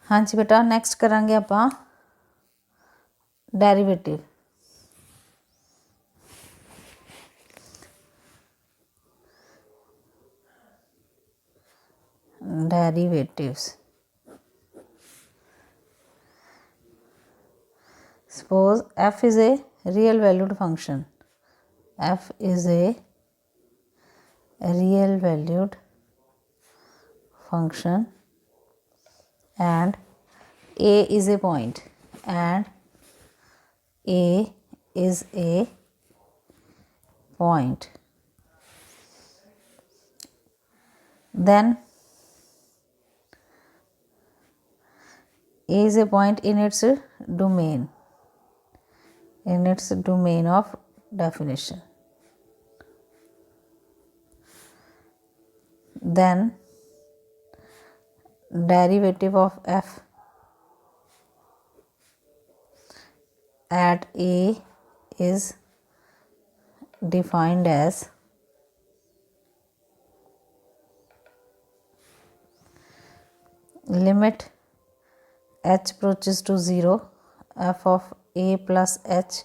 हाँ जी बेटा नैक्सट करांगे आपां derivative. Derivatives suppose f is a real valued function, f is a real valued function and a is a point and a is a point, then a is a point in its domain, in its domain of definition. Then derivative of f at a is defined as limit h approaches to 0 f of a plus h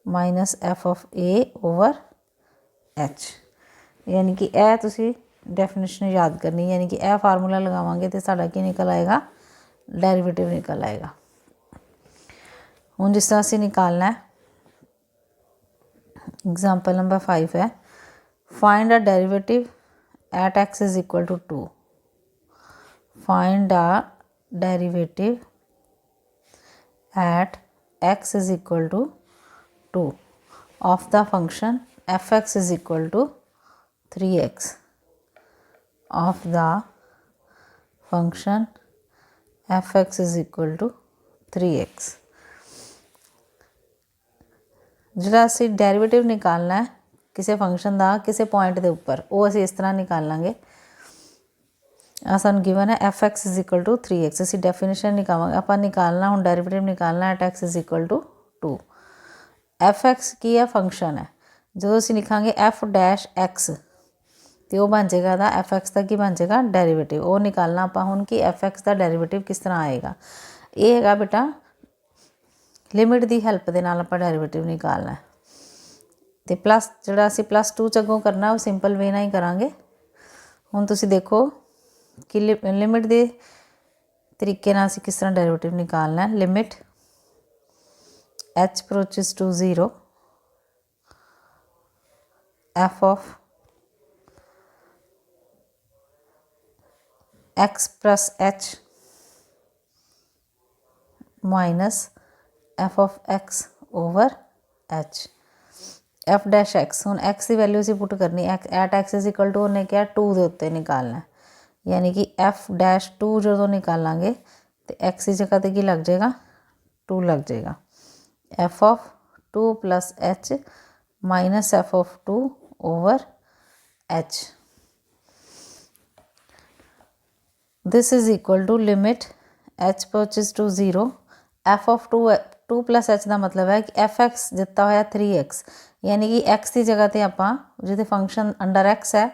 minus f of a over h। यानी कि यह तुसी definition याद करनी, यानी कि यह formula लगावांगे तो साडा की निकल आएगा, डेरिवेटिव निकल आएगा। हुण जिस तरह असीं निकालना है, एग्जाम्पल नंबर 5 है, find a derivative at x is equal to 2। Find a derivative at x is equal to 2 of the function fx is equal to 3x, of the function fx is equal to 3x। ਜਿਹੜਾ ਅਸੀਂ derivative ਨਿਕਾਲਣਾ ਹੈ ਕਿਸੇ function ਦਾ ਕਿਸੇ point ਦੇ ਉੱਪਰ, ਉਹ ਅਸੀਂ ਇਸ ਤਰ੍ਹਾਂ ਨਿਕਾਲ ਲਾਂਗੇ। ਆ ਸਾਨੂੰ ਗਿਵਨ ਹੈ fx is equal to 3x, ਅਸੀਂ ਡੈਫੀਨੇਸ਼ਨ ਨਿਕਾਵਾਂਗੇ, ਆਪਾਂ ਨਿਕਾਲਣਾ ਹੁਣ ਡੈਰੀਵੇਟਿਵ ਨਿਕਾਲਣਾ at x is equal to 2। fx ਕੀ ਹੈ, ਫੰਕਸ਼ਨ ਹੈ। ਜਦੋਂ ਅਸੀਂ ਲਿਖਾਂਗੇ f ਡੈਸ਼ x ਤੇ ਉਹ ਬਣ ਜਾਏਗਾ ਦਾ fx ਦਾ ਕੀ ਬਣ ਜਾਏਗਾ, ਡੈਰੀਵੇਟਿਵ। ਉਹ ਨਿਕਾਲਣਾ ਆਪਾਂ ਹੁਣ ਕਿ fx ਦਾ ਡੈਰੀਵੇਟਿਵ ਕਿਸ ਤਰ੍ਹਾਂ ਆਏਗਾ। ਇਹ ਹੈਗਾ ਬੇਟਾ ਲਿਮਿਟ ਦੀ ਹੈਲਪ ਦੇ ਨਾਲ ਆਪਾਂ ਡੈਰੀਵੇਟਿਵ ਨਿਕਾਲਣਾ ਤੇ ਪਲੱਸ ਜਿਹੜਾ ਅਸੀਂ +2 ਚ ਅੱਗੋਂ ਕਰਨਾ ਉਹ ਸਿੰਪਲ ਵੇ ਨਾਲ ਹੀ ਕਰਾਂਗੇ। ਹੁਣ ਤੁਸੀਂ ਦੇਖੋ कि लिमिट के तरीके नाल किस तरह डेरिवेटिव निकालना है। Limit h approaches to 0 f of x plus h minus f of x over h, f dash x। हुण x की वैल्यू असीं पुट करनी, at x is equal to उन्हें क्या 2 के उत्ते निकालना है, यानी कि f डैश 2 जो निकालांगे तो x की जगह पर की लग जाएगा 2 लग जाएगा। f of 2 plus h minus f of 2 over h, this is equal to limit h approaches to 0 f of 2 plus h का मतलब है कि fx दिता होया 3x, यानी कि x की जगह पर आपां जिहदे फंक्शन अंडर x है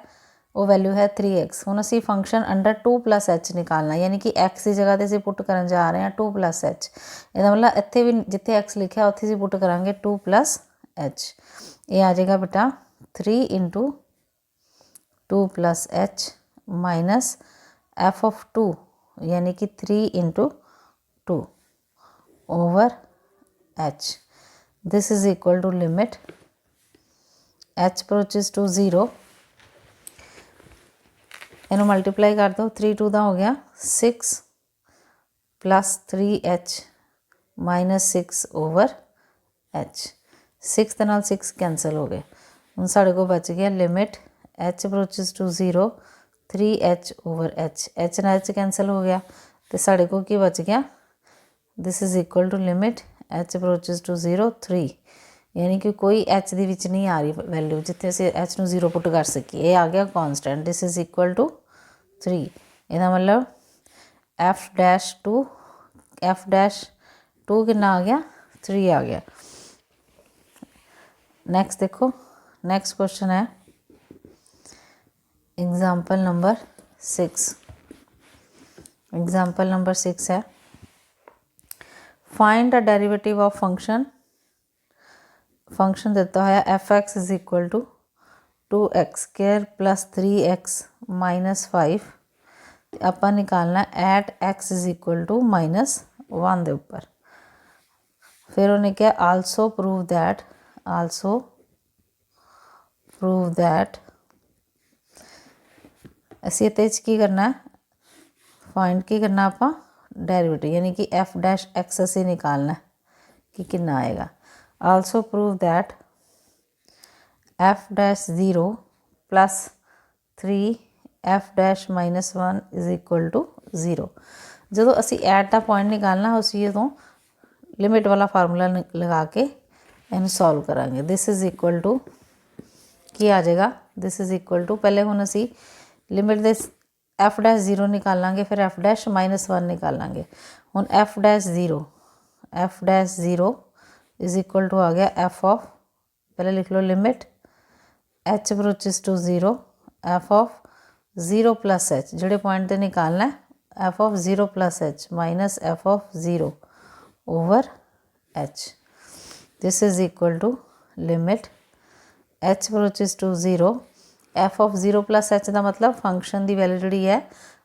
वो वैल्यू है 3x। हुण असीं फंक्शन अंडर 2 प्लस h निकालना, यानी कि x की जगह पर असीं पुट करन जा रहे हैं 2 प्लस h। इसदा मतलब इत्थे भी जिथे x लिखा उत्थे असीं पुट करांगे 2 प्लस h। ये आ जाएगा बेटा 3 into 2 plus h minus f of 2, यानी कि 3 into 2 over h। This is equal to limit h approaches to 0, इनू मल्टीप्लाई कर दो, 3 2 का हो गया 6 plus 3h minus 6 over h। 6 के नाल 6 कैंसल हो गए। हुण साडे को बच गया limit h approaches to 0 3h over h, h नाल h कैंसल हो गया तो साडे को की बच गया, this is equal to limit h approaches to 0 3, यानी कि कोई h ਦੇ ਵਿੱਚ नहीं आ रही वैल्यू जिथे ਅਸੀਂ h ਨੂੰ 0 पुट कर सकीए। ये आ गया constant, this is equal to 3। ਇਹਦਾ मतलब f डैश 2 कितना आ गया, 3 आ गया। नेक्स्ट देखो, नेक्स्ट क्वेश्चन है एग्जाम्पल नंबर 6। एग्जाम्पल नंबर 6 है find the derivative of function दिता होया f x is equal to 2x² plus 3x minus 5 ते आपां निकालना at x is equal to -1 दे उपर। फिर उन्हें क्या आल्सो प्रूव दैट असी इहदे च की करना है, फाइंड की करना आपां डेरिवेटिव यानी कि एफ डैश एक्स असी निकालना है कि कितना आएगा। Also prove that f dash 0 plus 3 f dash -1 is equal to 0। जो असी एट का पॉइंट निकालना उसी जो लिमिट वाला फार्मूला लगा के इन सॉल्व करांगे। दिस इज इक्वल टू की आ जाएगा, दिस इज इक्वल टू पहले हुण असी लिमिट दे एफ डैश 0 निकालांगे, फिर एफ डैश -1 निकालांगे। हुण f dash 0 is equal to आ गया एफ ऑफ, पहले लिख लो limit h approaches to 0 f of 0 plus h, जोड़े पॉइंट से निकालना है f of 0 plus h minus f of 0 over h. This is equal to limit h approaches to 0 f of 0 plus h का मतलब function की value जी है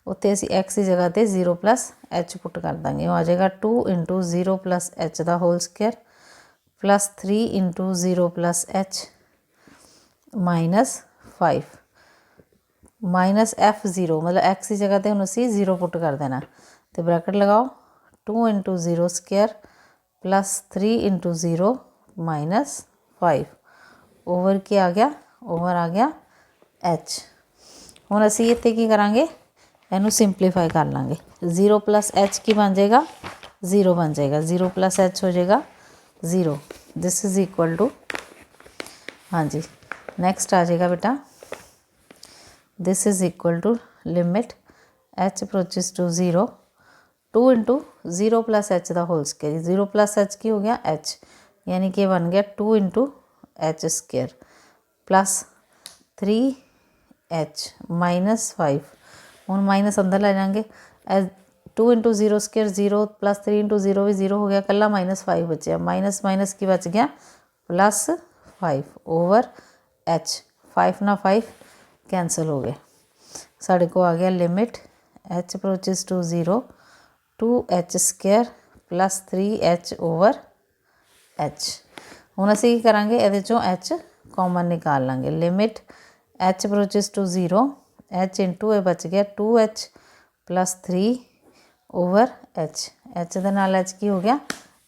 उत्ते असी एक्स की जगह पर 0 प्लस एच पुट कर देंगे। आ जाएगा 2 इंटू 0 प्लस एच का whole square plus 3 into 0 plus h minus 5 minus f 0 मतलब एक्स की जगह पर हम असी 0 पुट कर देना। तो ब्रैकेट लगाओ 2 into 0 square plus 3 into 0 minus 5 over के आ गया, ओवर आ गया एच। हुण असी इत्थे की करांगे, इनू सिंपलीफाई कर लांगे। 0 प्लस एच की बन जाएगा 0 बन जाएगा, 0 प्लस एच हो जाएगा 0। दिस इज इक्वल टू, हाँ जी नैक्सट आ जाएगा बेटा, this is equal to limit h approaches to 0 2 into 0 plus h का होल स्क्वायर, 0 प्लस एच की हो गया एच यानी कि बन गया 2 into h square plus 3 h minus 5। हूँ माइनस अंदर ले जाएंगे, 2 इंटू 0 स्क्वायर 0 प्लस 3 इंटू 0 भी 0 हो गया, कला -5 बचा, माइनस माइनस की बच गया प्लस 5 ओवर एच। 5 ना 5 कैंसल हो गए, साढ़े को आ गया limit h approaches to 0 2h square plus 3h over h. हुण असीं की करांगे, इहदे चों एच कॉमन निकाल लांगे। Limit h approaches to 0 h into ये बच गया 2h plus 3 over h, h दे नाल एच की हो गया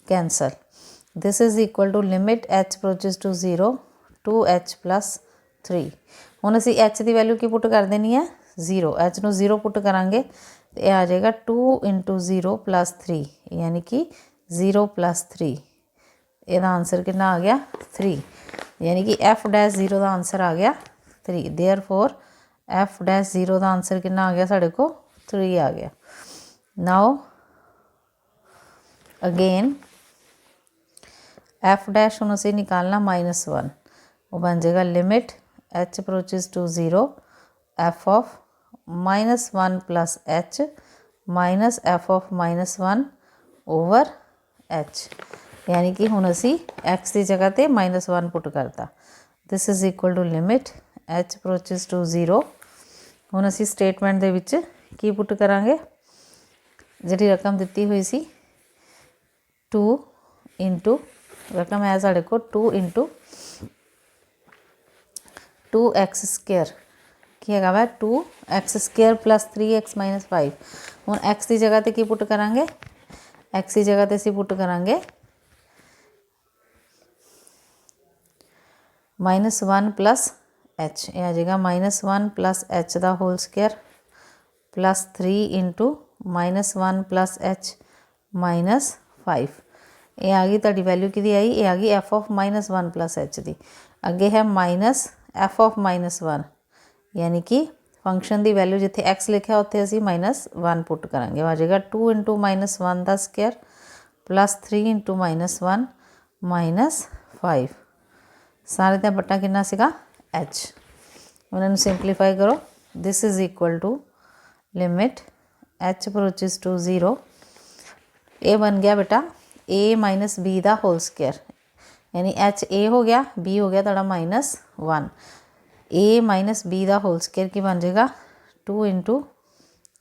cancel. This is equal to limit h approaches to 0 2h plus 3। हुण असीं एच की वैल्यू की पुट कर देनी है 0, एच नूं 0 पुट करांगे तो यह आ जाएगा 2 इंटू 0 प्लस 3 यानी कि 0 प्लस 3। यदा आंसर कितना आ गया 3, यानी कि एफ डैश 0 का आंसर आ गया 3। देयरफॉर एफ डैश 0 का आंसर कितना आ गया साढ़े को 3 आ गया। नाउ अगेन एफ डैश हम असीं निकालना -1, वो बन जाएगा limit h approaches to 0 f of -1 plus h minus f of -1 over h, यानी कि हुण असी एक्स की जगह पर -1 पुट करता। This is equal to limit h approaches to 0। हुण असी स्टेटमेंट दे विच की पुट करांगे, जिहड़ी रकम दिती हुई सी 2 इंटू रकम है साढ़े को 2 इंटू 2x स्क्वेयर की है वै 2x square plus 3x minus 5। हुण एक्स की जगह पर की पुट करांगे, एक्स की जगह पर असीं पुट करांगे -1 प्लस एच, यह आ जाएगा -1 प्लस एच का whole square plus 3 into -1 plus h minus 5। ये आ गई तुहाडी वैल्यू कि आई, ये आ गई एफ ऑफ -1 प्लस एच की। अगे है माइनस एफ ऑफ -1 यानी कि फंक्शन की वैल्यू जिथे एक्स लिखा उत्थे असीं -1 पुट करांगे। आ जाएगा 2 इंटू -1 का स्क्वायर प्लस 3 इंटू -1 माइनस 5। सारे का बट्टा कितना सीगा एच। उन्होंने सिंपलीफाई करो। This is equal to limit h approaches to 0, ये बन गया बेटा ए माइनस बी का होल स्केयर, यानी एच ए हो गया, बी हो गया थोड़ा -1। ए माइनस बी का होल स्केयर की बन जाएगा 2 into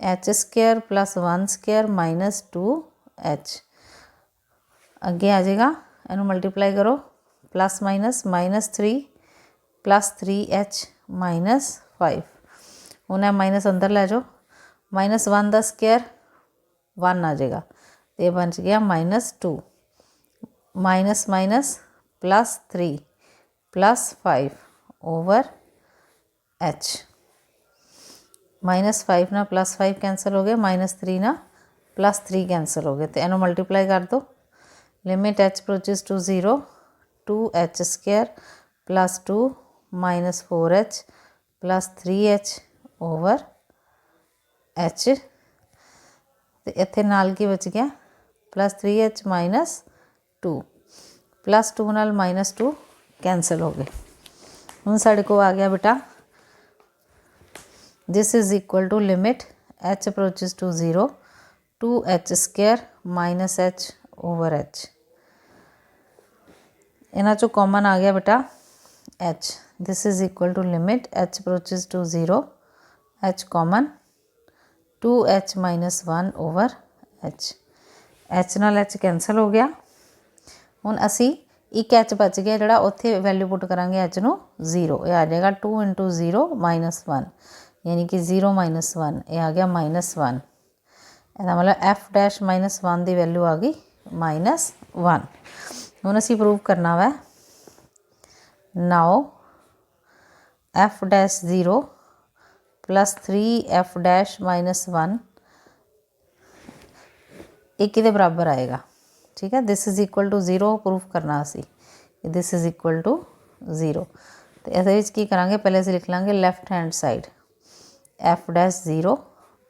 h square plus 1 square minus 2h। अगे आ जाएगा, इनू मल्टीप्लाई करो, प्लस -3 प्लस 3h -5। उन्हें माइनस अंदर लै जाओ, -1 का स्केयर 1 आ जाएगा, तो बन गया -2 minus minus plus 3 plus 5 over h। -5 ना +5 कैंसल हो गया, -3 ना +3 कैंसल हो गए, तो इनू मल्टीप्लाई कर दो। Limit h approaches to 0, 2h square plus 2 minus 4h plus 3h over h। तो इत्थे नाल की बच गया +3h -2, +2 नाल -2 कैंसल हो गए। हुण साडे को आ गया बेटा this is equal to limit h approaches to 0, 2h square minus h over h। इन्हां चों कॉमन आ गया बेटा h। This is equal to limit h approaches to 0, h common 2h -1 over h। h नाल h कैंसल हो गया। हुण असी एक h बच गया जिहड़ा उत्थे वैल्यू पुट करांगे h नूं 0, यह आ जाएगा 2 इंटू 0 -1, यानी कि 0 -1, यह आ गया -1। इसका मतलब f डैश -1 की वैल्यू आ गई -1। हुण असी प्रूव करना वै now f dash 0 plus 3f dash -1 एक किहदे बराबर आएगा। ठीक है, this is equal to 0 proof करना असी, दिस इज इक्वल टू 0। तो इस की करांगे, पहले असीं लिख लांगे left hand side f dash 0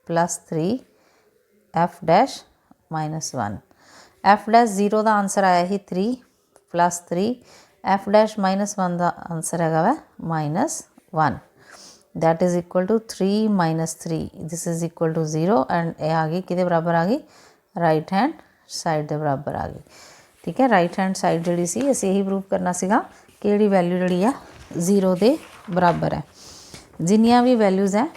plus 3f dash -1। f dash 0 का आंसर आया ही 3 प्लस 3, f डैश -1 का आंसर है -1, that is equal to 3 -3, this is equal to 0 and ये आ गई किहदे बराबर आ गई, राइट हैंड साइड के बराबर आ गई। ठीक है, राइट हैंड साइड जी सी असीं यही प्रूव करना सीगा कि जिहड़ी वैल्यू जी 0 के बराबर है। जिन्नियां भी वैल्यूज़ हैं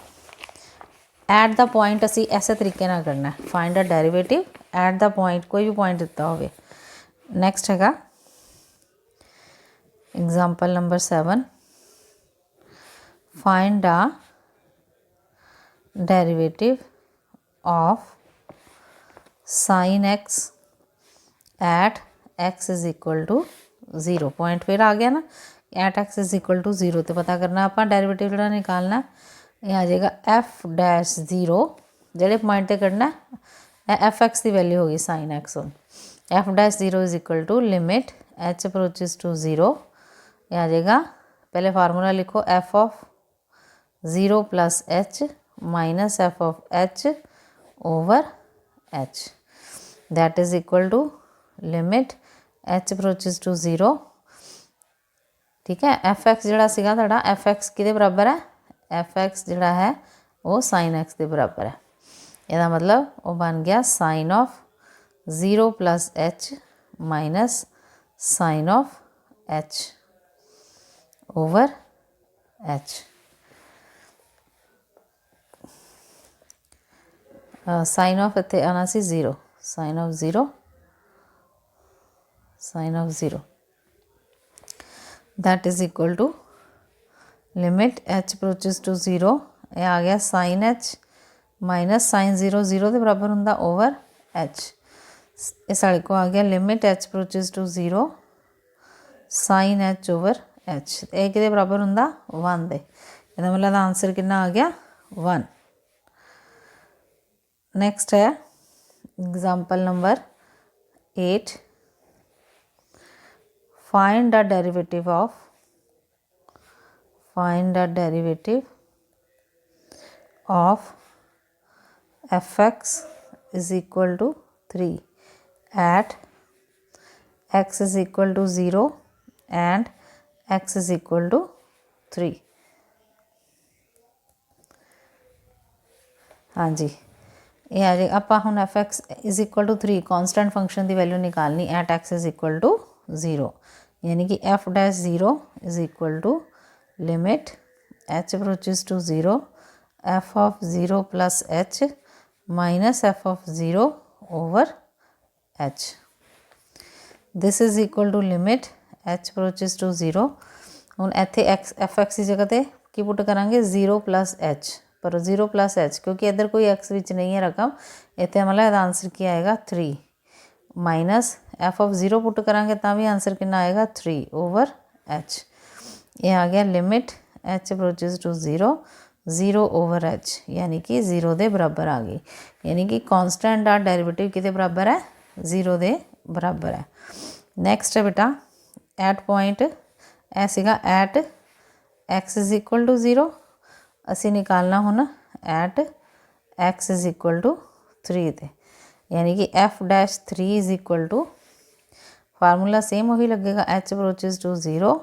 एट द पॉइंट असी ऐसे तरीके नाल करना है, find a derivative at the point, कोई भी पॉइंट दिता होवे। नैक्सट हैगा example number 7, find a derivative of sin x at x is equal to 0। Point फिर आ गया ना, at x is equal to 0, तो पता करना आप डेरिवेटिव जो निकालना, यह आ जाएगा f डैश 0, जोड़े पॉइंट पर करना एफ एक्स की वैल्यू होगी sin x। हो f dash 0 is equal to limit h approaches to 0, यह आ जाएगा, पहले फार्मूला लिखो f of 0 plus h minus f of h over h, that is equal to limit h approaches to 0। ठीक है, F x जोड़ा सीगा तुहाडा एफ एक्स किहदे बराबर है, एफ एक्स जोड़ा है वो साइन एक्स के बराबर है। यदा मतलब वो बन गया sine of 0 plus h minus sine of h over h। Sine of इत्थे आना सी 0, sine of 0, sine of 0, that is equal to limit h approaches to 0, यह आ गया साइन h माइनस साइन 0 0 के बराबर होंदा ओवर h। ये साढ़े को आ गया limit h approaches to 0 sine h over h, ये किहदे बराबर होंदा 1 दे, इसदा मतलब आंसर कितना आ गया 1। नेक्स्ट है example number 8, find the derivative of, find the derivative of f x is equal to 3 at x is equal to 0 and x is equal to 3। हाँ जी, ये आ जाएगा आप हुण f x is equal to 3 constant function की value निकालनी at x is equal to 0 यानी कि f dash 0 is equal to limit h approaches to 0 f of 0 plus h minus f of 0 over h this is equal to limit h approaches to 0 हुण इत्थे x F x की जगह ते की put करांगे 0 plus H पर 0 plus H क्योंकि इधर कोई एक्स विच नहीं है रकम इतने मतलब इसका आंसर क्या आएगा 3 माइनस एफ ऑफ 0 पुट करांगे तो भी आंसर कितना आएगा 3 ओवर एच ये आ गया limit h approaches to 0 0 over h यानी कि 0 के बराबर आ गई यानी कि कॉन्सटेंट का डेरिवेटिव कितने बराबर है 0 के बराबर है। नैक्सट है बेटा एट पॉइंट ए सीगा at x is equal to 0 असी निकालना हुण at x is equal to 3 ते यानी कि f dash 3 is equal to formula same वही लगेगा h approaches to 0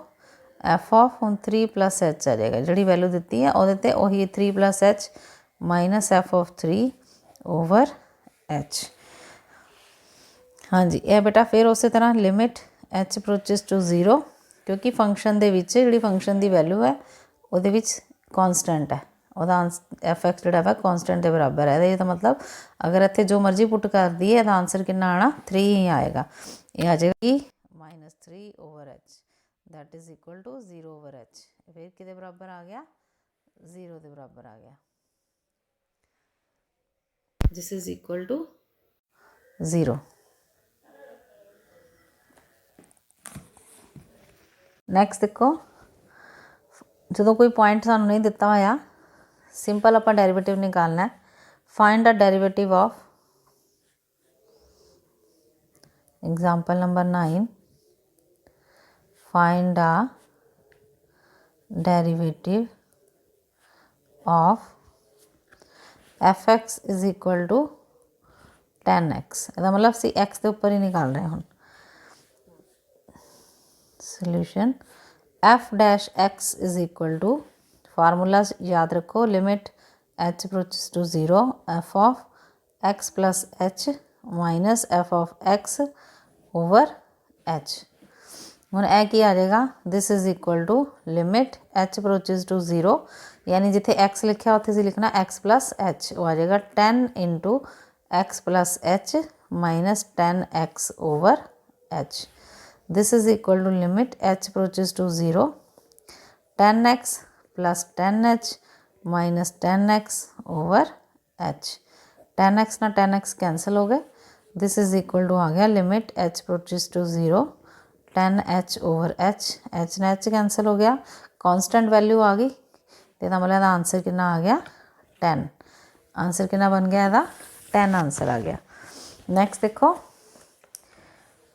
f of हुण 3 प्लस एच आ जाएगा जी वैल्यू दी है वो 3 plus h minus f of 3 over H. हाँ जी यह बेटा फिर उस तरह लिमिट एच अप्रोचेस टू 0 क्योंकि फंक्शन के जी फंक्शन की वैल्यू है वो कॉन्सटेंट है वह एफ एक्स जोड़ा है कॉन्सटेंट के बराबर है ये तो मतलब अगर इतने जो मर्जी पुट कर दी है तो आंसर कितना आना 3 ही आएगा ये आ जाएगा -3 over h that is equal to 0 over h फिर कि बराबर आ गया 0 के बराबर आ गया this is equal to 0। Next देखो जो कोई पॉइंट सानू नहीं दिता होया सिंपल आप डेरिवेटिव निकालना है find the derivative of example number 9 find the derivative of f x is equal to 10x इसका मतलब सी एक्स के उपर ही निकाल रहे हैं हम solution f dash x is equal to formula याद रखो limit h approaches to 0 f of x plus h minus f of x over h हुण यह की आ जाएगा this is equal to limit h approaches to 0 यानी जिथे x लिखा उत्थे लिखना एक्स प्लस एच वो आ जाएगा 10 into x plus h minus 10x over h this is equal to limit h approaches to 0 10x plus 10h minus 10x over h 10x ना 10x cancel हो गए दिस इज इक्वल टू आ गया limit h approaches to 0 10h over h ने h cancel हो गया constant value आ गई तो मतलब आंसर कितना आ गया 10 आंसर कितना बन गया ਇਹਦਾ 10 आंसर आ गया। नैक्सट देखो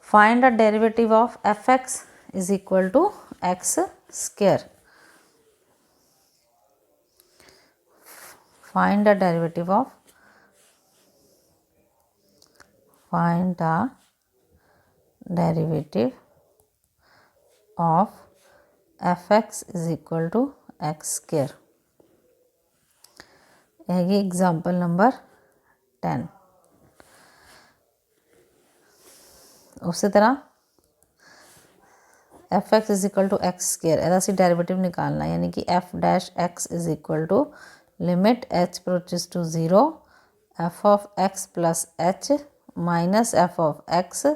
find the derivative of f x is equal to x square find the derivative of fx is equal to x square है एग्जाम्पल नंबर 10। उस तरह f x is equal to x square ਇਹਦਾ ਅਸੀਂ derivative निकालना यानी कि f dash x is equal to limit h approaches to 0 f of x plus h minus f of x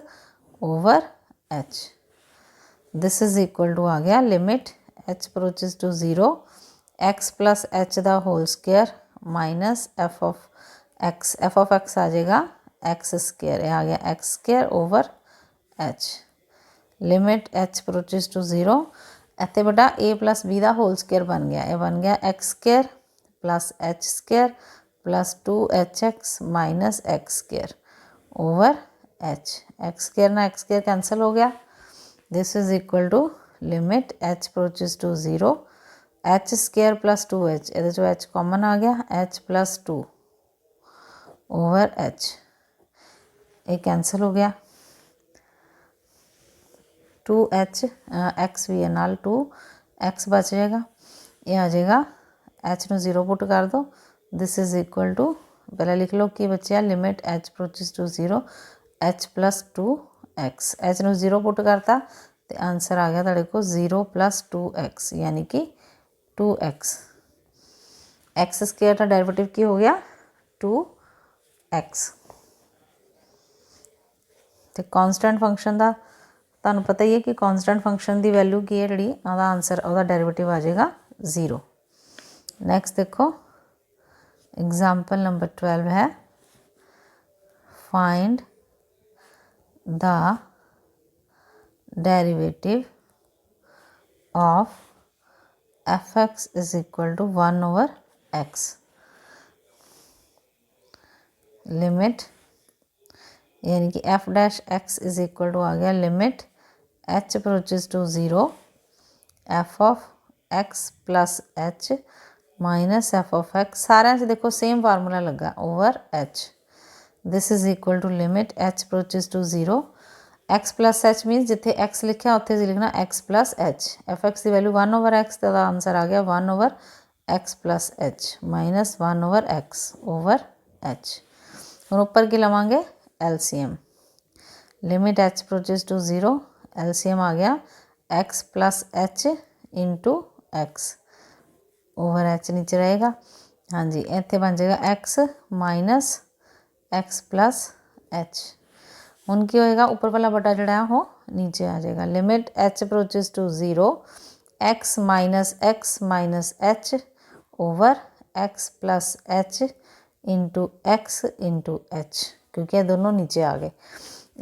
over h this is equal to आ गया limit h approaches to 0 x plus h का whole square minus f of x आ जाएगा x square आ गया x square over h limit h approaches to 0 इतने बड़ा a plus b का whole square बन गया ये बन गया x square plus h square plus 2hx minus x square over h x square ना एक्स स्केयर कैंसल हो गया this is equal to limit h approaches to 0 h square plus 2h ये h common आ गया h plus 2 over h ये cancel हो गया 2h x भी है नाल 2x बच जाएगा ये आ जाएगा एच में 0 पुट कर दो दिस इज इक्वल टू पहले लिख लो कि बच्चे limit h approaches to 0 h plus 2x, h नूं 0 पुट करता तो आंसर आ गया तुहाडे को 0 + 2x यानी कि 2x। एक्स स्केयर का डेरिवेटिव की हो गया 2x। तो कॉन्सटेंट फंक्शन का तुहानूं पता ही है कि कॉन्सटेंट फंक्शन की वैल्यू की है जी, ਉਹਦਾ आंसर ਉਹਦਾ डेरिवेटिव आ जाएगा 0। नैक्सट देखो एग्जाम्पल नंबर 12 है find the derivative of f(x) = 1/x। Limit यानी कि f(x) आ गया limit h approaches to 0 f(x) + h minus f(x) सारे देखो सेम फार्मूला लगा over h। This is equal to limit h approaches to 0 x + h minus जिथे x लिखा उत्थे लिखना x + h। f(x) की वैल्यू 1/x तो आंसर आ गया 1/x + h minus 1/x over h। हम ऊपर की लवांगे LCM। Limit h approaches to 0 LCM आ गया x + h into x over h नीचे रहेगा। हाँ जी इत्थे बन जाएगा x माइनस x + h। हुण की होएगा ऊपर वाला बटा जिहड़ा वो नीचे आ जाएगा। Limit h approaches to 0 x minus h over x + h into x into h क्योंकि ये दोनों नीचे आ गए।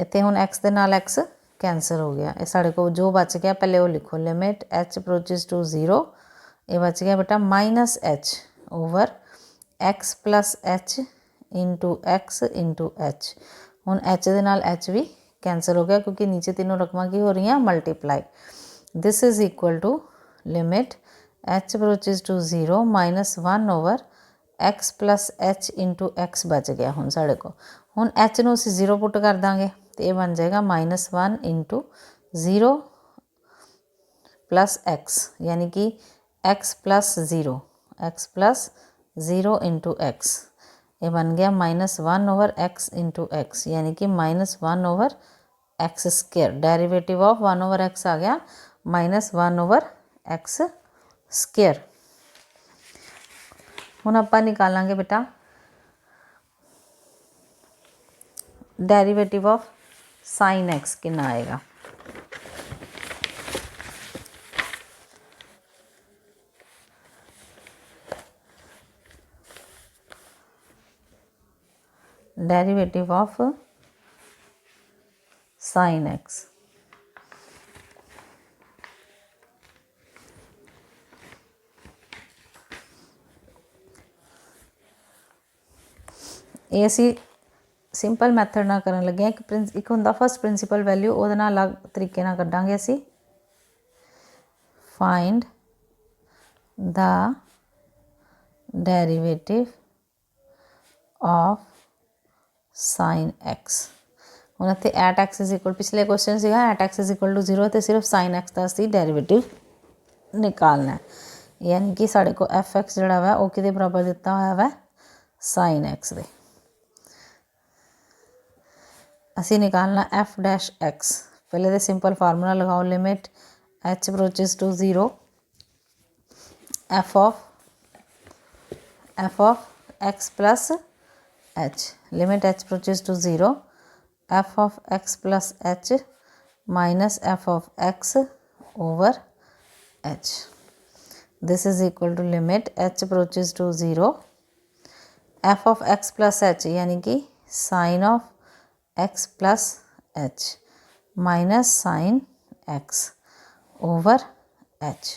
इत्थे हुण x दे नाल x कैंसल हो गया। ये साढ़े को जो बच गया पहले वो लिखो लिमिट h अप्रोचेस टू 0 ये बच गया बेटा minus h over x + h into x into h। हुण h दे नाल h भी कैंसल हो गया क्योंकि नीचे तीनों रकमां की हो रही हैं multiply. This is equal to limit h approaches to 0 minus 1 over x + h into x बच गया। हुण साढ़े को हुण h नूं असीं 0 पुट कर देंगे तो ये बन जाएगा -1 इंटू 0 + x यानी कि x + 0 इंटू x ये बन गया -1 ओवर x इंटू x यानी कि -1 over x²। Derivative of 1 over x आ गया -1 ओवर x²। हुण आपां निकालांगे बेटा डेरिवेटिव ऑफ sin x कितना आएगा। डेरिवेटिव ऑफ sin x ये असी सिंपल मैथड ना करन लगे एक हुंदा फर्स्ट प्रिंसीपल वैल्यू ਉਹਦੇ ਨਾਲ अलग तरीके ਨਾਲ ਕੱਢਾਂਗੇ ਅਸੀਂ। Find the derivative of sin x। ਹੁਣ ਇੱਥੇ एट x = पिछले क्वेश्चन ਸੀਗਾ एट x = 0 ਤੇ सिर्फ sin x ਦਾ ਅਸੀਂ डेरिवेटिव निकालना है यानी कि साढ़े को f(x) ਜਿਹੜਾ ਵਾ ਉਹ ਕਿਹਦੇ बराबर ਦਿੱਤਾ ਹੋਇਆ ਵਾ sin x ਦੇ। असी निकालना f(x) पहले तो सिंपल फार्मूला लगाओ limit h approaches to 0 f of x + h limit h approaches to 0 f of x + h minus f of x over h। This is equal to limit h approaches to 0 f of x + h यानी कि sine of x + h minus sine x over h।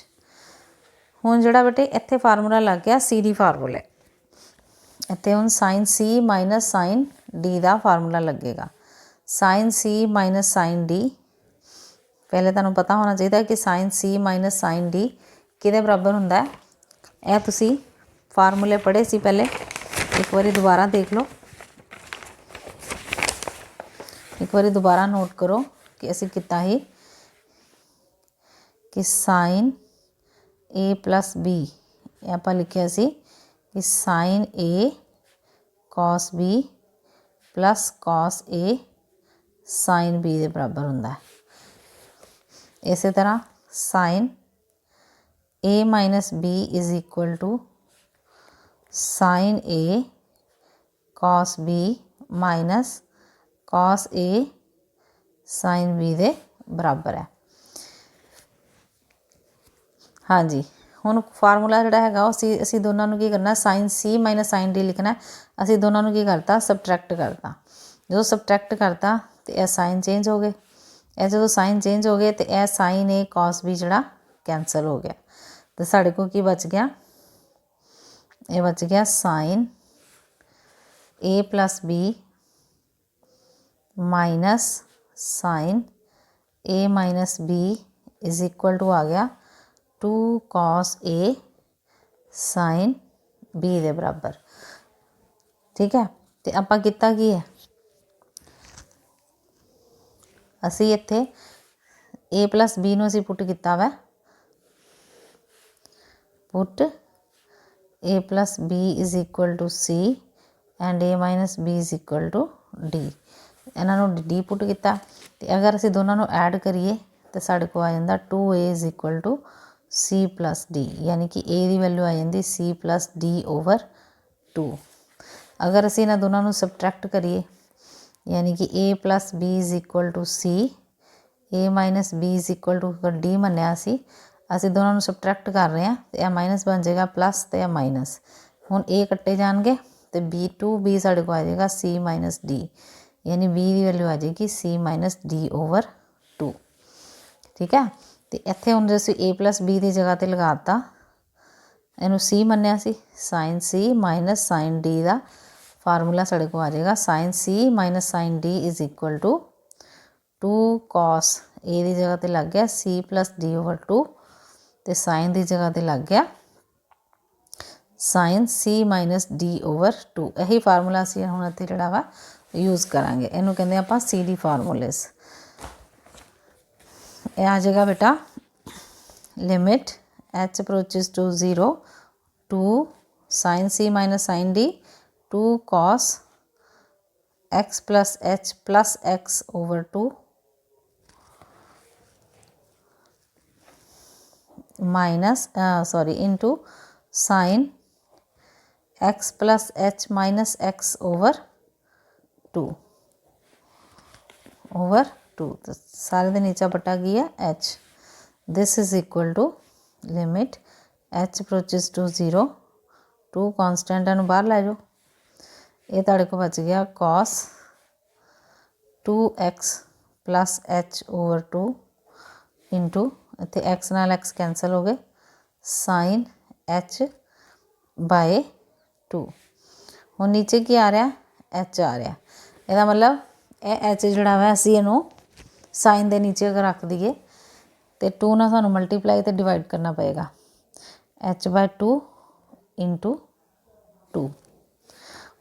हुण जिहड़ा बेटे इत्थे formula लग गया C D फार्मूले इत्थे हुण sine c minus sine d का फार्मूला लगेगा। Sine c minus sine d पहले तुहानूं पता होना चाहिए कि sine c minus sine d किहदे बराबर हुंदा है। यह तुसीं फार्मूले पढ़े सी पहले एक बारी दोबारा देख लो एक बार दोबारा नोट करो कि असी कितना ही कि साइन a + b आप लिखिया सी कि sine a cos b plus cos a sin b ਦੇ ਬਰਾਬਰ ਹੁੰਦਾ ਹੈ। ਇਸੇ ਤਰ੍ਹਾਂ sin a minus b is equal to sin a cos b minus cos a sin b ਦੇ ਬਰਾਬਰ ਹੈ। हाँ जी, ਹੁਣ ਫਾਰਮੂਲਾ ਜਿਹੜਾ ਹੈਗਾ ਅਸੀਂ ਦੋਨਾਂ ਨੂੰ ਕੀ ਕਰਨਾ, ਸਾइन c ਮਾਈਨਸ ਸਾइन d ਲਿਖਣਾ। ਅਸੀਂ ਦੋਨਾਂ ਨੂੰ ਕੀ ਕਰਤਾ, ਸਬਟਰੈਕਟ ਕਰਤਾ। ਜਦੋਂ ਸਬਟਰੈਕਟ ਕਰਤਾ ਤੇ ਇਹ ਸਾइन ਚੇਂਜ ਹੋ ਗਏ। ਇਹ ਜਦੋਂ ਸਾइन ਚੇਂਜ ਹੋ ਗਏ ਤੇ ਇਹ sin a cos b ਜਿਹੜਾ ਕੈਂਸਲ ਹੋ ਗਿਆ ਤੇ ਸਾਡੇ ਕੋਲ ਕੀ ਬਚ ਗਿਆ, ਇਹ ਬਚ ਗਿਆ sin a plus b minus sin a minus b is equal to आ गया 2 cos a sin b ਦੇ ਬਰਾਬਰ। ਠੀਕ ਹੈ, ਤੇ ਆਪਾਂ ਕੀਤਾ ਕੀ ਹੈ, ਅਸੀਂ ਇੱਥੇ a plus b ਨੂੰ ਅਸੀਂ ਪੁੱਟ ਕੀਤਾ ਵਾ, ਪੁੱਟ a plus b is equal to c and a minus b is equal to d। ਇਹਨਾਂ ਨੂੰ d ਪੁੱਟ ਕੀਤਾ ਤੇ ਅਗਰ ਅਸੀਂ ਦੋਨਾਂ ਨੂੰ ਐਡ ਕਰੀਏ ਤੇ ਸਾਡੇ ਕੋਲ ਆ ਜਾਂਦਾ 2a is equal to c plus d, यानी कि a ਦੀ ਵੈਲਿਊ ਆ ਜਾਂਦੀ c plus d over 2। ਅਗਰ ਅਸੀਂ ਇਹਨਾਂ ਦੋਨਾਂ ਨੂੰ ਸਬਟਰੈਕਟ ਕਰੀਏ यानी कि a plus b is equal to c, a minus b is equal to d ਮੰਨਿਆ ਅਸੀਂ ਦੋਨਾਂ ਨੂੰ ਸਬਟਰੈਕਟ ਕਰ ਰਹੇ ਹਾਂ ਤੇ ਇਹ ਮਾਈਨਸ ਬਣ ਜਾਏਗਾ ਪਲੱਸ ਤੇ ਇਹ ਮਾਈਨਸ। ਹੁਣ a ਕੱਟੇ ਜਾਣਗੇ ਤੇ b ਸਾਡੇ ਕੋਲ ਆ ਜਾਏਗਾ c minus d, यानी b ਦੀ ਵੈਲਿਊ ਆ ਜਾਏਗੀ c minus d over 2। ਠੀਕ ਹੈ, ਤੇ ਇੱਥੇ ਹੁਣ ਜੇ ਅਸੀਂ a plus b ਦੀ ਜਗ੍ਹਾ 'ਤੇ ਲਗਾਤਾ, ਇਹਨੂੰ c ਮੰਨਿਆ ਸੀ, sin c minus sin d ਦਾ ਫਾਰਮੂਲਾ ਸਾਡੇ ਕੋਲ ਆ ਜਾਏਗਾ sin c minus sin d is equal to 2 cos a ਦੀ ਜਗ੍ਹਾ 'ਤੇ ਲੱਗ ਗਿਆ c plus d over 2 ਤੇ sin ਦੀ ਜਗ੍ਹਾ 'ਤੇ ਲੱਗ ਗਿਆ sin c minus d over 2। ਇਹੀ ਫਾਰਮੂਲਾ ਅਸੀਂ ਹੁਣ ਇੱਥੇ ਜਿਹੜਾ ਵਾ ਯੂਜ਼ ਕਰਾਂਗੇ। ਇਹਨੂੰ ਕਹਿੰਦੇ ਆਪਾਂ CD ਫਾਰਮੂਲੇਸ। ਇਹ ਆ ਜਾਏਗਾ ਬੇਟਾ limit h approaches to 0 2 sin c minus sin d 2 cos x plus h plus x over 2 minus into sin x plus h minus x over 2 तो सारे ਦੇ ਨੀਚਾ ਬਟਾ ਕੀ ਹੈ h। this is equal to limit h approaches to 0 2 constant ਨੂੰ ਬਾਹਰ ਲੈ ਜਾਓ, ਇਹ ਤੁਹਾਡੇ ਕੋਲ ਬਚ ਗਿਆ cos 2x plus h over 2 into ਇੱਥੇ x ਨਾਲ x ਕੈਂਸਲ ਹੋ ਗਏ sin h by 2। ਹੁਣ ਨੀਚੇ ਕੀ ਆ ਰਿਹਾ, h ਆ ਰਿਹਾ। ਇਹਦਾ ਮਤਲਬ ਇਹ h ਜਿਹੜਾ ਵਾ ਅਸੀਂ ਇਹਨੂੰ ਸਾइन ਦੇ ਨੀਚੇ ਅਗਰ ਰੱਖ ਦਈਏ ਤੇ 2 ਨਾਲ ਸਾਨੂੰ ਮਲਟੀਪਲਾਈ ਤੇ ਡਿਵਾਈਡ ਕਰਨਾ ਪਏਗਾ h by 2 into 2।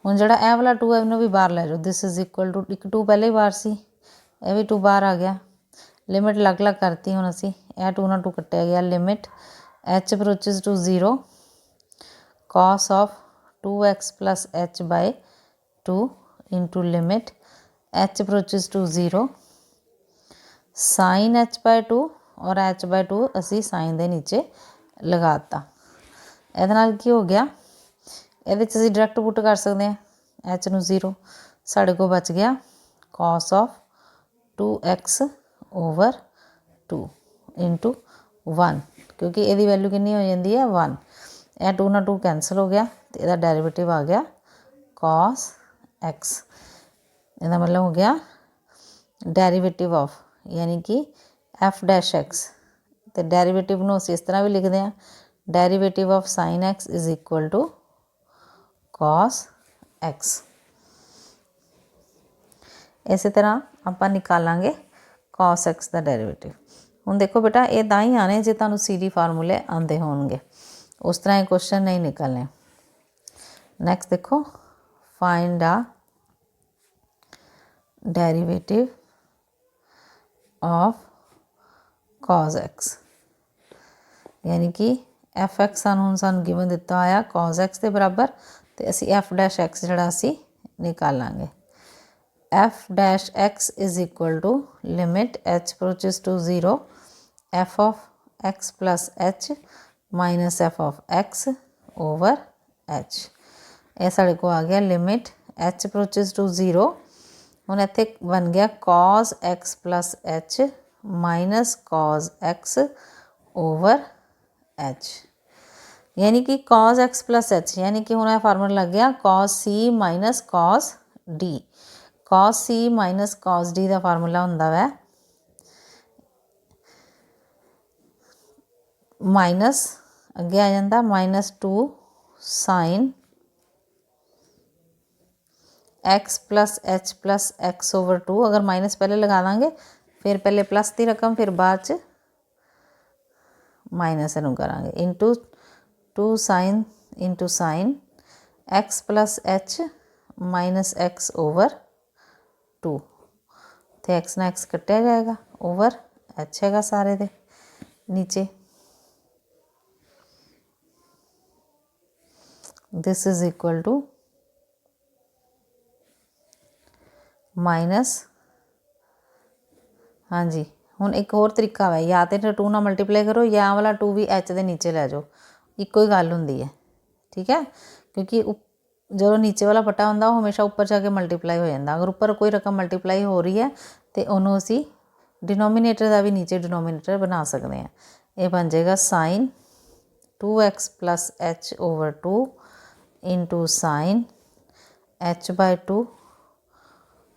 ਹੁਣ ਜਿਹੜਾ ਇਹ ਵਾਲਾ 2 ਹੈ ਇਹਨੂੰ ਵੀ ਬਾਹਰ ਲੈ ਜਾਓ, ਦਿਸ ਇਜ਼ ਇਕੁਅਲ ਟੂ ਇੱਕ 2 ਪਹਿਲੇ ਹੀ ਬਾਹਰ ਸੀ, ਇਹ ਵੀ 2 ਬਾਹਰ ਆ ਗਿਆ। ਲਿਮਿਟ ਅਲੱਗ ਅਲੱਗ ਕਰਤੀ ਹੁਣ ਅਸੀਂ, ਇਹ 2 ਨਾਲ 2 ਕੱਟਿਆ ਗਿਆ। Limit h approaches to 0 cos of 2x plus h by 2 into limit h approaches to 0 sin h by 2 और h by 2 ਅਸੀਂ sin ਦੇ ਨੀਚੇ ਲਗਾਤਾ। ਇਹਦੇ ਨਾਲ ਕੀ ਹੋ ਗਿਆ, ਇਹਦੇ 'ਚ ਅਸੀਂ ਡਾਇਰੈਕਟ ਪੁੱਟ ਕਰ ਸਕਦੇ ਹਾਂ h ਨੂੰ 0, ਸਾਡੇ ਕੋਲ ਬਚ ਗਿਆ cos of 2x over 2 into 1, ਕਿਉਂਕਿ ਇਹਦੀ ਵੈਲਿਊ ਕਿੰਨੀ ਹੋ ਜਾਂਦੀ ਹੈ 1। ਇਹ 2 ਨਾਲ 2 ਕੈਂਸਲ ਹੋ ਗਿਆ ਤੇ ਇਹਦਾ ਡੈਰੀਵੇਟਿਵ ਆ ਗਿਆ cos x। ਇਹਦਾ ਮਤਲਬ ਹੋ ਗਿਆ ਡੈਰੀਵੇਟਿਵ ਆਫ यानी कि f dash x, तो डेरिवेटिव ਨੂੰ ਅਸੀਂ ਇਸ ਤਰ੍ਹਾਂ ਵੀ ਲਿਖਦੇ ਹਾਂ derivative of sin x is equal to cos x। ਇਸੇ ਤਰ੍ਹਾਂ ਆਪਾਂ ਨਿਕਾਲਾਂਗੇ cos x ਦਾ डेरिवेटिव। ਹੁਣ ਦੇਖੋ ਬੇਟਾ ਇਹ ਤਾਂ ਹੀ ਆਣੇ ਜੇ ਤੁਹਾਨੂੰ CD ਫਾਰਮੂਲੇ ਆਉਂਦੇ ਹੋਣਗੇ, ਉਸ ਤਰ੍ਹਾਂ ਇਹ ਕੁਐਸਚਨ ਨਹੀਂ ਨਿਕਲਨੇ। ਨੈਕਸਟ ਦੇਖੋ find a derivative of cos x, यानी कि एफ एक्स सानू गिवन दिता होया cos x के बराबर, तो असी f डैश x जड़ा असी निकालांगे। F dash x is equal to limit h approaches to 0 f of x plus h minus f of x over h. ये साढ़े को आ गया लिमिट एच अप्रोचेस टू 0। हुण इत्थे बन गया cos x plus h minus cos x over h, यानी कि कॉस एक्स प्लस एच, यानी कि हुण फार्मूला लग गया कॉस सी माइनस कॉस डी। कॉस सी माइनस कॉस डी का फार्मूला हुंदा वै माइनस अगे आ जाता -2 sign x plus x over 2। अगर माइनस पहले लगा देंगे फिर पहले प्लस की रकम फिर बाद माइनस इनू करांगे into 2 sign x plus h minus x over 2। तो एक्स ना एक्स कटिया जाएगा ओवर एच है सारे दे नीचे। This is equal to minus, हाँ जी हुण एक होर तरीका है, या तो 2 ना मल्टीप्लाई करो या वाला 2 भी एच के नीचे लै जाओ, इक्को ही गल हुंदी है। ठीक है, क्योंकि जो नीचे वाला पट्टा होंदा वो हमेशा ऊपर जाके मल्टीप्लाई हो जाता। अगर ऊपर कोई रकम मल्टीप्लाई हो रही है तो उन्होंने असी डिनोमीनेटर का भी नीचे डिनोमीनेटर बना सकते हैं। ये बन जाएगा sine 2x plus h over 2 into sine h by 2।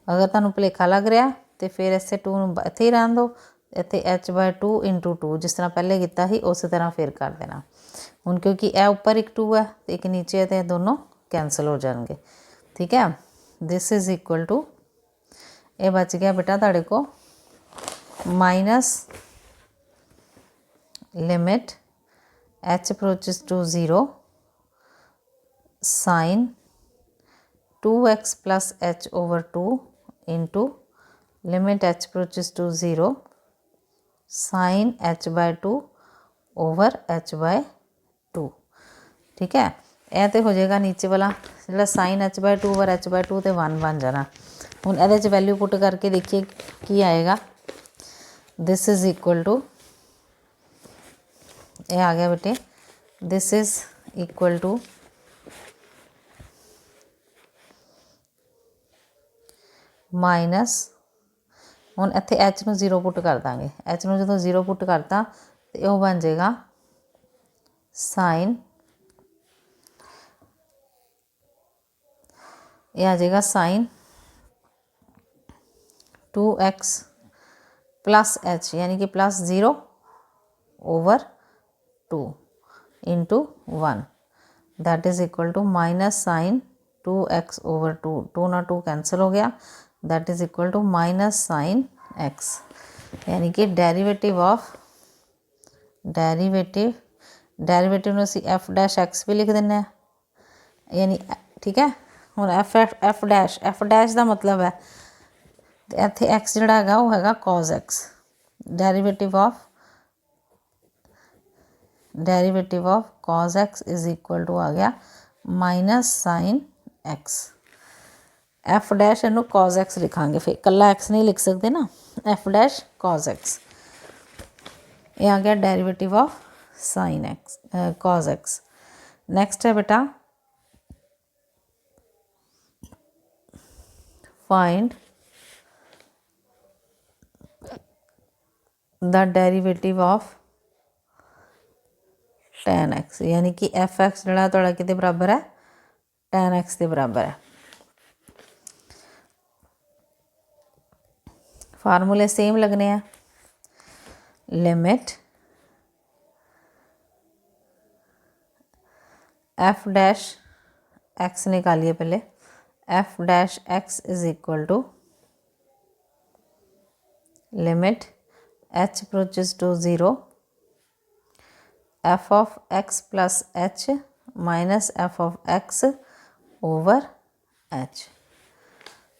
अगर तुहानूं भुलेखा लग रहा तो फिर इसे 2 इत्थे ही रहन दो, इत्थे एच बाय 2 इंटू 2 जिस तरह पहले किया ही उस तरह फिर कर देना। हुण क्योंकि यह उपर एक 2 है तो एक नीचे है तो दोनों कैंसल हो जाएंगे। ठीक है, दिस इज इक्वल टू ये बच गया बेटा तुहाडे को minus limit h approaches to 0 sine 2x plus h over 2 into limit h approaches to 0 sine h by 2 over h by 2। ठीक है, यह तो हो जाएगा नीचे वाला जो sine h by 2 over h by 2 तो 1 बन जाना। हुण ये वैल्यू पुट करके देखिए की आएगा। दिस इज इक्वल टू ये आ गया बेटे, this is equal to minus, हुण इत्थे एच नूं 0 पुट कर देंगे। एच नूं जो 0 पुट करता तो यह बन जाएगा साइन, यह आ जाएगा साइन 2x प्लस एच यानी कि plus 0 over 2 into 1 that is equal to minus sine 2x over 2, 2 ना 2 कैंसल हो गया, that is equal to minus sine x, यानी कि डेरीवेटिव ऑफ डेरीवेटिव में असी एफ डैश एक्स भी लिख दें यानी। ठीक है, हुण एफ डैश का मतलब है इत्थे एक्स जिहड़ा हैगा वो हैगा cos x. Derivative of cos x is equal to आ गया minus sine x. F dash इनू कॉज एक्स लिखांगे, फिर कला एक्स नहीं लिख सकते ना, एफ डैश कॉज एक्स। ये आ गया derivative of sine x cos x. Next है बेटा find the derivative of tan x, यानी कि एफ एक्स जो थोड़ा कि बराबर है tan x के बराबर है। फार्मूले सेम लगने हैं, लिमिट एफ डैश एक्स निकालिए पहले, f dash x is equal to limit h approaches to 0 f of x plus h minus f of x over h.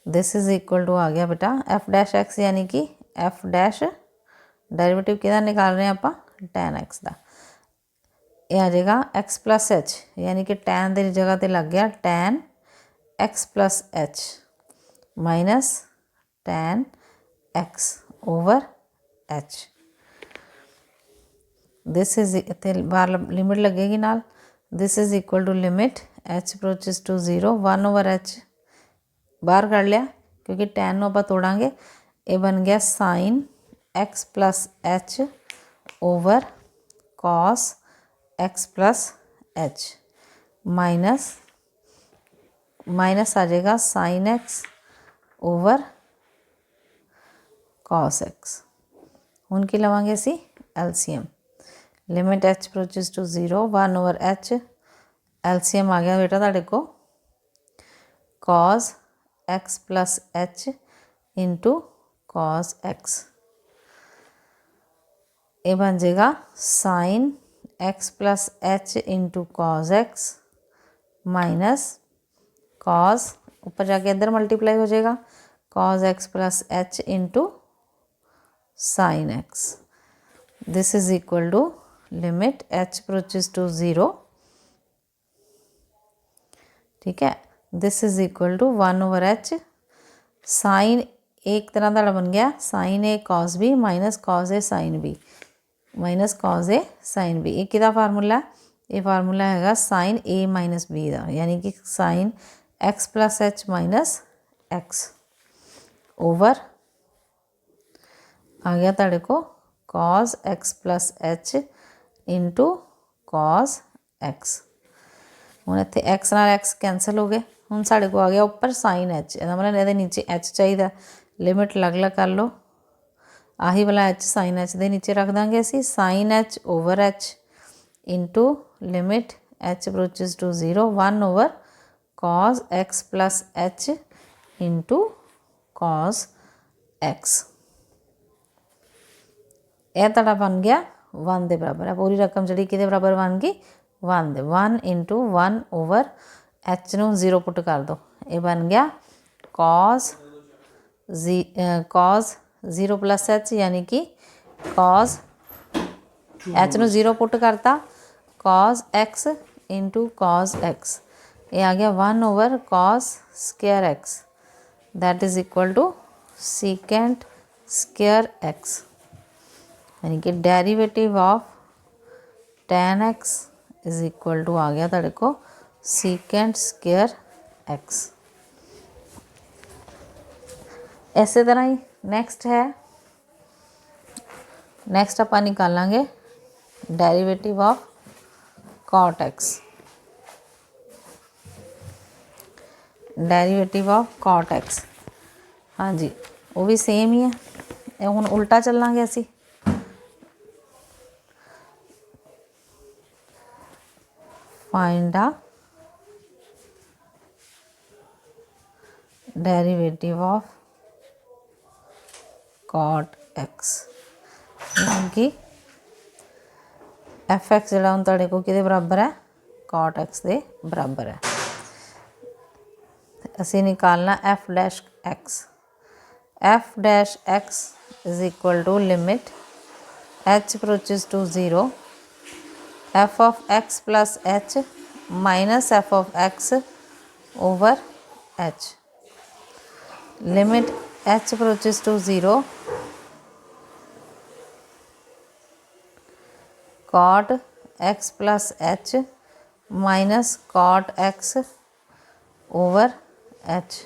This is equal to आ गया बेटा एफ डैश एक्स यानी कि f dash derivative किहदा निकाल रहे हैं आप tan x का। यह आ जाएगा एक्स प्लस एच यानी कि tan की जगह पर लग गया tan x plus h minus tan x over h. This is इतने बाहर लिमिट लगेगी नाल, this is equal to limit h approaches to 0 1 over h बाहर कर लिया क्योंकि टैन ਨੂੰ ਆਪਾਂ ਤੋੜਾਂਗੇ। ਇਹ ਬਣ ਗਿਆ sine x plus h over cos x plus h minus minus आ जाएगा sine x over cos x. ਹੁਣ ਕੀ ਲਵਾਂਗੇ ਅਸੀਂ LCM, limit h approaches to 0 1 over h, LCM आ गया बेटा तुहाडे को cos x plus h into cos x. ये बन जाएगा sine x plus h into cos x minus cos, ऊपर जाके इधर मल्टीप्लाई हो जाएगा cos x plus h into sine x. This is equal to limit h approaches to 0, ठीक है। This is equal to 1 over h sine एक तरह का बन गया sine A cos B minus cos A sine B minus cos A sine B. एक किदा formula, ये फार्मूला है साइन ए माइनस बी का, यानी कि sine x plus h minus x over आ गया तुहाडे को cos x plus h into cos x. हुण इत्थे एक्स नाल एक्स कैंसल हो गए, हुण साडे को आ गया उपर साइन एच, इहदा मतलब इहदे नीचे एच चाहिए। लिमिट अलग अलग कर लो, आही वाला एच साइन एच के नीचे रख देंगे असी sine h over h into limit h approaches to 0 1 over cos x plus h into cos x. यह तुहाडा बन गया 1 के बराबर है। पूरी रकम जी कि बराबर बन गई 1 दे, 1 इंटू 1 ओवर एच नू 0 पुट कर दो, ये बन गया कॉस कॉस 0 प्लस एच यानी कि कॉस एच नू 0 पुट करता cos x into cos x, ये आ गया 1 over cos square x that is equal to secant square x, यानी कि derivative of tan x is equal to आ गया तुहाडे को सीकेंट स्क्वायर एक्स। इस तरह ही नैक्सट है, नैक्सट आप निकालेंगे derivative of cot x, derivative of cot x. हाँ जी वो भी सेम ही है, हुण उल्टा चलांगे असी find the derivative of cot x, कि एफ एक्स जो हम तुहाडे को किहदे बराबर है कॉट एक्स के बराबर है। असी निकालना f dash x, f dash x is equal to limit h approaches to 0 f of x plus h minus f of x over h, limit h approaches to 0 cot x plus h minus cot x over h,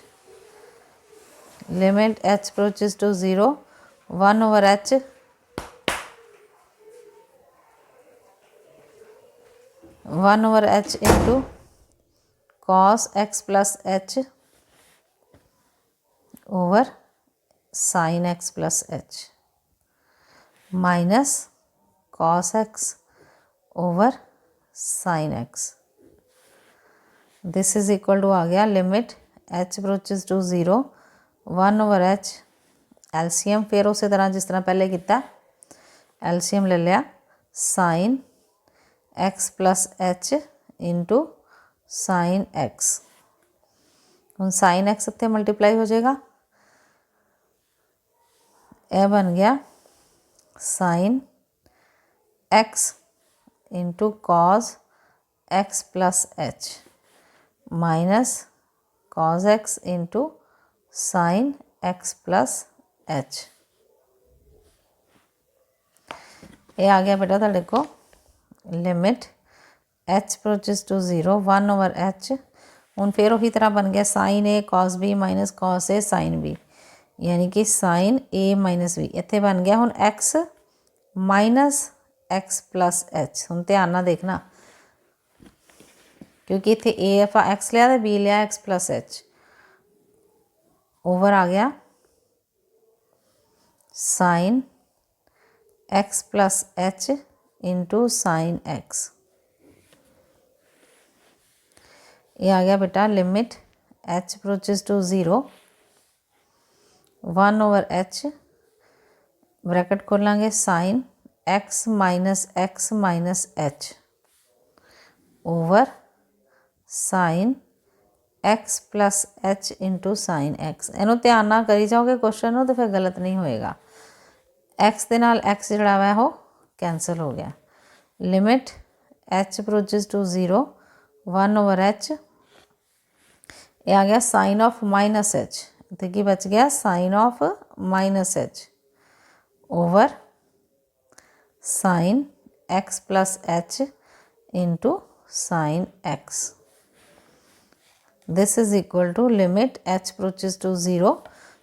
limit h approaches to 0 1 over h into cos x plus h over sine x plus h minus cos x over sine x. This is equal to आ गया limit h approaches to 0 1 over h, LCM फिर उस तरह जिस तरह पहले किया LCM ले लिया sign x plus h into sine x. हम साइन एक्स इतने मल्टीप्लाई हो जाएगा, यह बन गया sine x into cos x plus h minus cos x into sin x plus h। ये आ गया बेटा तुहाडे को limit h approaches to 0 1/h। हुण फिर उही तरह बन गया sin a cos b minus cos a sin b, यानी कि sin a माइनस b। इत्थे बन गया हुण x minus x plus h। हुण ध्यान नाल देखना, क्योंकि इत्थे a आपां x लिया तो b लिया x प्लस h। ओवर आ गया sin x plus h into sin x। ये आ गया बेटा limit h approaches to 0 1/h, bracket खोलेंगे sin x minus h over sin x plus h into sin x। इनू ध्यान नाल करी जाओगे क्वेश्चन नूं तो फिर गलत नहीं होएगा। x दे नाल x जिहड़ा वा वो कैंसल हो गया। Limit h approaches to 0 1/h, ये आ गया साइन ऑफ माइनस h। तो की बच गया sine of minus h over sine x plus h into sine x। This is equal to limit h approaches to 0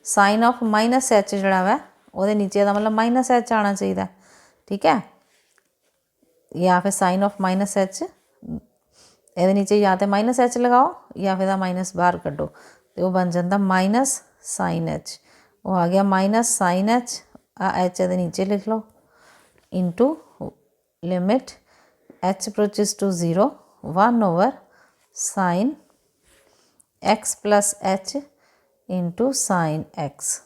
sine of minus h जिहड़ा वा ਉਹਦੇ नीचे का मतलब माइनस h आना चाहिए, ठीक है। या फिर साइन ऑफ माइनस h ये नीचे या तो माइनस h लगाओ या फिर माइनस बाहर कड्डो तो वह बन जाता माइनस साइन h। वो आ गया माइनस साइन h, h ये नीचे लिख लो into limit h approaches to 0 1/साइन x plus h into sine x।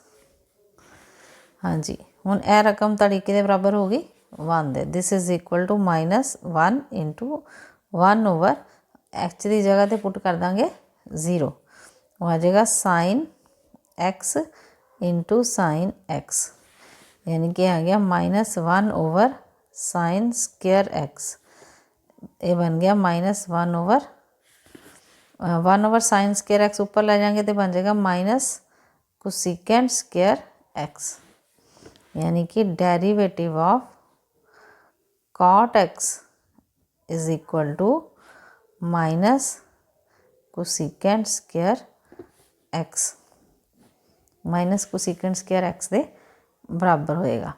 हाँ जी, हुण यह रकम तुहाडी किहदे बराबर हो गई 1 दे। This is equal to minus 1 into 1/h की जगह पर पुट कर देंगे 0, वो आ जाएगा sine x into sine x, यानी कि आ गया -1/साइन स्क्वेयर x। ये बन गया -1/साइन स्क्वेयर x ऊपर ले जाएंगे तो बन जाएगा माइनस कोसेकेंट स्क्वेयर x, यानी कि derivative of cot x is equal to minus cosecant square x, minus cosecant square x के बराबर होएगा।